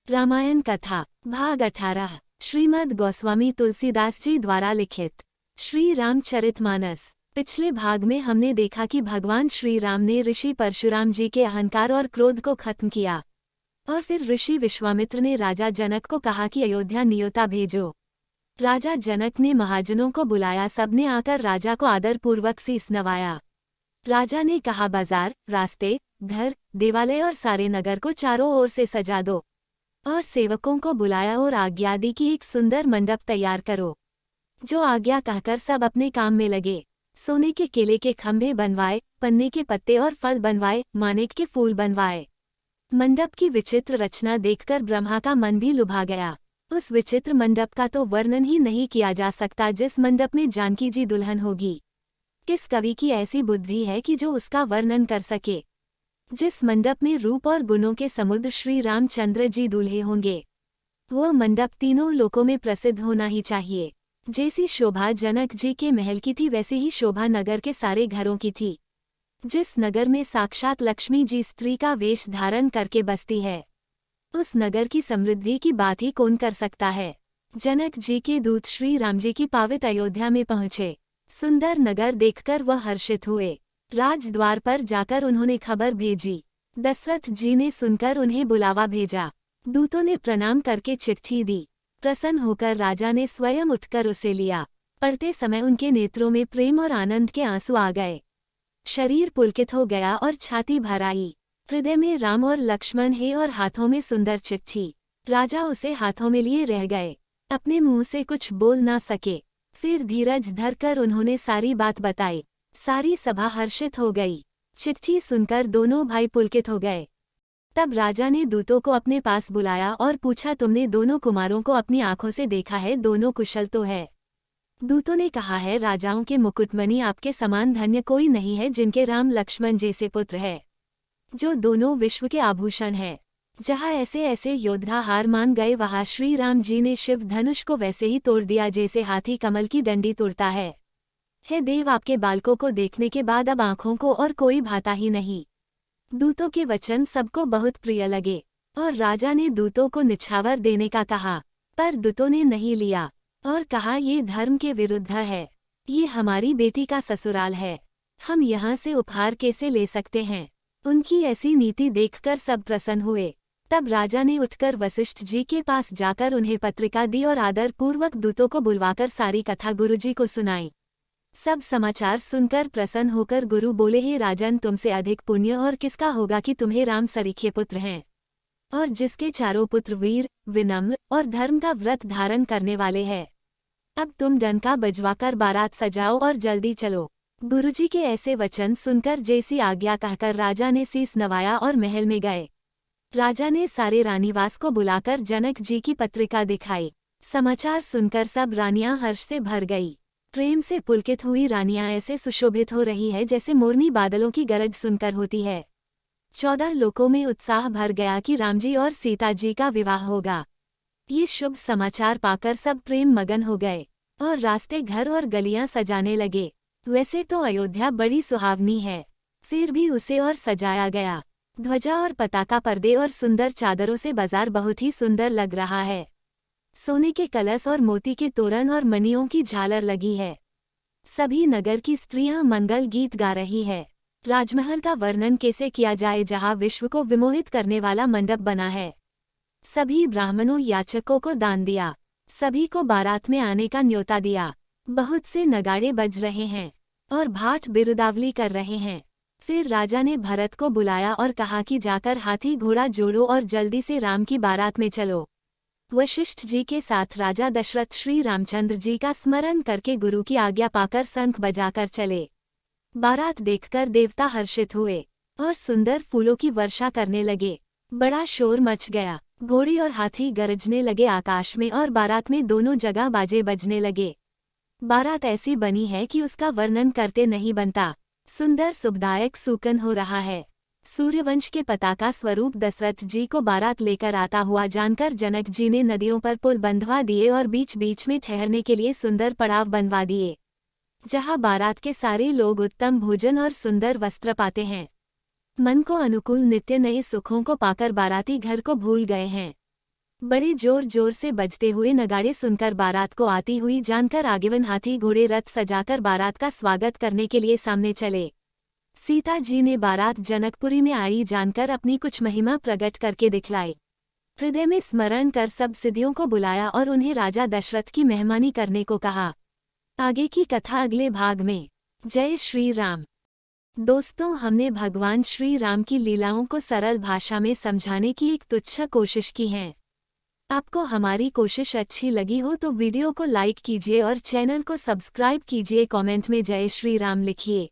रामायण कथा भाग 18 श्रीमद् गोस्वामी तुलसीदास जी द्वारा लिखित श्री रामचरितमानस। पिछले भाग में हमने देखा कि भगवान श्री राम ने ऋषि परशुराम जी के अहंकार और क्रोध को खत्म किया और फिर ऋषि विश्वामित्र ने राजा जनक को कहा कि अयोध्या न्योता भेजो। राजा जनक ने महाजनों को बुलाया, सबने आकर राजा को आदरपूर्वक शीस नवाया। राजा ने कहा, बाजार, रास्ते, घर, देवालय और सारे नगर को चारों ओर से सजा दो और सेवकों को बुलाया और आज्ञा दी कि एक सुंदर मंडप तैयार करो। जो आज्ञा कहकर सब अपने काम में लगे। सोने के केले के खंभे बनवाए, पन्ने के पत्ते और फल बनवाए, मानिक के फूल बनवाए। मंडप की विचित्र रचना देखकर ब्रह्मा का मन भी लुभा गया। उस विचित्र मंडप का तो वर्णन ही नहीं किया जा सकता, जिस मंडप में जानकी जी दुल्हन होगी। किस कवि की ऐसी बुद्धि है कि जो उसका वर्णन कर सके। जिस मंडप में रूप और गुणों के समुद्र श्री रामचंद्र जी दूल्हे होंगे, वो मंडप तीनों लोकों में प्रसिद्ध होना ही चाहिए। जैसी शोभा जनक जी के महल की थी, वैसी ही शोभा नगर के सारे घरों की थी। जिस नगर में साक्षात लक्ष्मी जी स्त्री का वेश धारण करके बसती है, उस नगर की समृद्धि की बात ही कौन कर सकता है। जनक जी के दूत श्री राम जी की पावित अयोध्या में पहुंचे। सुंदर नगर देखकर वह हर्षित हुए। राजद्वार पर जाकर उन्होंने खबर भेजी। दशरथ जी ने सुनकर उन्हें बुलावा भेजा। दूतों ने प्रणाम करके चिट्ठी दी। प्रसन्न होकर राजा ने स्वयं उठकर उसे लिया। पढ़ते समय उनके नेत्रों में प्रेम और आनंद के आंसू आ गए। शरीर पुलकित हो गया और छाती भर आई। हृदय में राम और लक्ष्मण है और हाथों में सुंदर चिट्ठी। राजा उसे हाथों में लिए रह गए, अपने मुंह से कुछ बोल ना सके। फिर धीरज धरकर उन्होंने सारी बात बताई। सारी सभा हर्षित हो गई। चिट्ठी सुनकर दोनों भाई पुलकित हो गए। तब राजा ने दूतों को अपने पास बुलाया और पूछा, तुमने दोनों कुमारों को अपनी आंखों से देखा है? दोनों कुशल तो है? दूतों ने कहा है, राजाओं के मुकुटमणि आपके समान धन्य कोई नहीं है, जिनके राम लक्ष्मण जैसे पुत्र है, जो दोनों विश्व के आभूषण है। जहाँ ऐसे ऐसे योद्धा हार मान गए, वहाँ श्री राम जी ने शिव धनुष को वैसे ही तोड़ दिया जैसे हाथी कमल की डंडी तोड़ता है। हे देव, आपके बालकों को देखने के बाद अब आंखों को और कोई भाता ही नहीं। दूतों के वचन सबको बहुत प्रिय लगे और राजा ने दूतों को निछावर देने का कहा, पर दूतों ने नहीं लिया और कहा, ये धर्म के विरुद्ध है। ये हमारी बेटी का ससुराल है, हम यहाँ से उपहार कैसे ले सकते हैं। उनकी ऐसी नीति देखकर सब प्रसन्न हुए। तब राजा ने उठकर वशिष्ठ जी के पास जाकर उन्हें पत्रिका दी और आदर पूर्वक दूतों को बुलवाकर सारी कथा गुरुजी को सुनाई। सब समाचार सुनकर प्रसन्न होकर गुरु बोले, हे राजन, तुमसे अधिक पुण्य और किसका होगा कि तुम्हें राम सरीखे पुत्र हैं, और जिसके चारों पुत्र वीर, विनम्र और धर्म का व्रत धारण करने वाले हैं। अब तुम डंका बजवाकर बारात सजाओ और जल्दी चलो। गुरुजी के ऐसे वचन सुनकर जैसी आज्ञा कहकर राजा ने शीस नवाया और महल में गए। राजा ने सारे रानीवास को बुलाकर जनक जी की पत्रिका दिखाई। समाचार सुनकर सब रानियां हर्ष से भर गई। प्रेम से पुलकित हुई रानियां ऐसे सुशोभित हो रही है जैसे मोरनी बादलों की गरज सुनकर होती है। 14 लोकों में उत्साह भर गया कि राम जी और सीता जी का विवाह होगा। ये शुभ समाचार पाकर सब प्रेम मगन हो गए और रास्ते, घर और गलियां सजाने लगे। वैसे तो अयोध्या बड़ी सुहावनी है, फिर भी उसे और सजाया गया। ध्वजा और पताका, पर्दे और सुंदर चादरों से बाजार बहुत ही सुंदर लग रहा है। सोने के कलश और मोती के तोरण और मणियों की झालर लगी है। सभी नगर की स्त्रियां मंगल गीत गा रही है। राजमहल का वर्णन कैसे किया जाए, जहां विश्व को विमोहित करने वाला मंडप बना है। सभी ब्राह्मणों याचकों को दान दिया। सभी को बारात में आने का न्योता दिया। बहुत से नगाड़े बज रहे हैं और भाट बिरुदावली कर रहे हैं। फिर राजा ने भरत को बुलाया और कहा कि जाकर हाथी घोड़ा जोड़ो और जल्दी से राम की बारात में चलो। वशिष्ठ जी के साथ राजा दशरथ श्री रामचंद्र जी का स्मरण करके गुरु की आज्ञा पाकर शंख बजाकर चले। बारात देखकर देवता हर्षित हुए और सुंदर फूलों की वर्षा करने लगे। बड़ा शोर मच गया। घोड़ी और हाथी गरजने लगे आकाश में और बारात में दोनों जगह बाजे बजने लगे। बारात ऐसी बनी है कि उसका वर्णन करते नहीं बनता। सुंदर सुखदायक सूकन हो रहा है। सूर्यवंश के पताका स्वरूप दशरथ जी को बारात लेकर आता हुआ जानकर जनक जी ने नदियों पर पुल बंधवा दिए और बीच बीच में ठहरने के लिए सुंदर पड़ाव बनवा दिए, जहां बारात के सारे लोग उत्तम भोजन और सुंदर वस्त्र पाते हैं। मन को अनुकूल नित्य नए सुखों को पाकर बाराती घर को भूल गए हैं। बड़े जोर जोर से बजते हुए नगाड़े सुनकर बारात को आती हुई जानकर आगेवन हाथी घोड़े रथ सजाकर बारात का स्वागत करने के लिए सामने चले। सीता जी ने बारात जनकपुरी में आई जानकर अपनी कुछ महिमा प्रकट करके दिखलाई। हृदय में स्मरण कर सब सिद्धियों को बुलाया और उन्हें राजा दशरथ की मेहमानी करने को कहा। आगे की कथा अगले भाग में। जय श्री राम। दोस्तों, हमने भगवान श्री राम की लीलाओं को सरल भाषा में समझाने की एक तुच्छ कोशिश की है। आपको हमारी कोशिश अच्छी लगी हो तो वीडियो को लाइक कीजिए और चैनल को सब्सक्राइब कीजिए। कमेंट में जय श्री राम लिखिए।